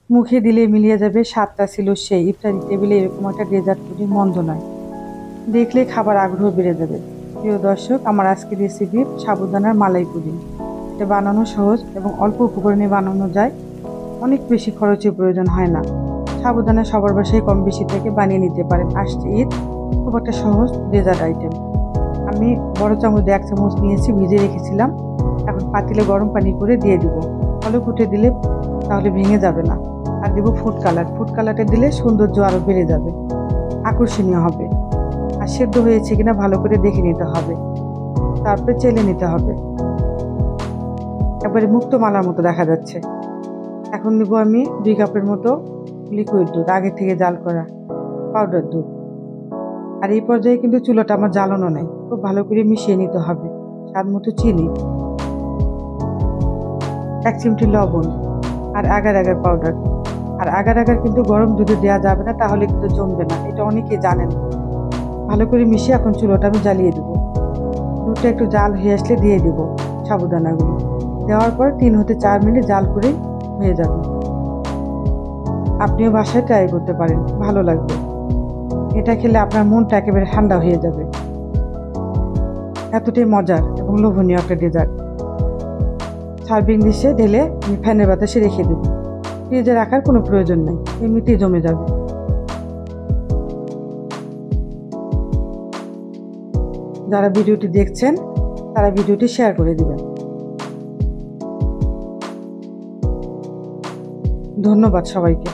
মুখে দিলে মিলিয়ে যাবে, স্বাদটা ছিল সেই। ইফতারি টেবিলে এরকম একটা ডেজার্ট পুডিং মন্দ নয়, দেখলে খাবার আগ্রহ বেড়ে যাবে। প্রিয় দর্শক, আমার আজকের রেসিপি সাবুদানার মালাই পুডিং। এটা বানানো সহজ এবং অল্প উপকরণে বানানো যায়, অনেক বেশি খরচের প্রয়োজন হয় না। সাবুদানা সবার বাসায় কম বেশি থেকে বানিয়ে নিতে পারেন। আসছে ঈদ, খুব একটা সহজ ডেজার্ট আইটেম। আমি বড় চামচ দিয়ে 1 চামচ নিয়েছি, ভিজে রেখেছিলাম। এখন পাতিলে গরম পানি করে দিয়ে দিব। অল্প ফুটে দিলে তাহলে ভেঙে যাবে না। আর দেবো ফুড কালার। ফুড কালারটা দিলে সৌন্দর্য আরও বেড়ে যাবে, আকর্ষণীয় হবে। আর সেদ্ধ হয়েছে কিনা ভালো করে দেখে নিতে হবে, তারপরে চেলে নিতে হবে। একবারে মুক্ত মালার মতো দেখা যাচ্ছে। এখন নিব আমি 2 কাপের মতো লিকুইড দুধ, আগে থেকে জাল করা পাউডার দুধ। আর এই পর্যায়ে কিন্তু চুলাটা আমার জ্বালানো নেই, খুব ভালো করে মিশিয়ে নিতে হবে। স্বাদ মতো চিনি, 1 চিমটি লবণ, আর আগার আগার পাউডার। আর আগার আগার কিন্তু গরম দুধে দেওয়া যাবে না, তাহলে কিন্তু জমবে না, এটা অনেকেই জানেন। ভালো করে মিশিয়ে এখন চুলাটা আমি জ্বালিয়ে দেবো। দুধটা একটু জাল হয়ে আসলে দিয়ে দেবো সাবুদানাগুলো। দেওয়ার পর 3 হতে 4 মিনিট জাল করেই হয়ে যাবে। আপনিও বাসায় ট্রাই করতে পারেন, ভালো লাগবে। এটা খেলে আপনার মনটা একেবারে ঠান্ডা হয়ে যাবে। এতটাই মজার এবং লোভনীয় একটা ডেজার্ট। সার্ভিং ডিশে ঢেলে আমি ফ্যানের বাতাসে রেখে দেব। ফ্রিজে রাখার কোনো প্রয়োজন নেই, এমনিতেই জমে যাবে। যারা ভিডিওটি দেখছেন তারা ভিডিওটি শেয়ার করে দিবেন। ধন্যবাদ সবাইকে।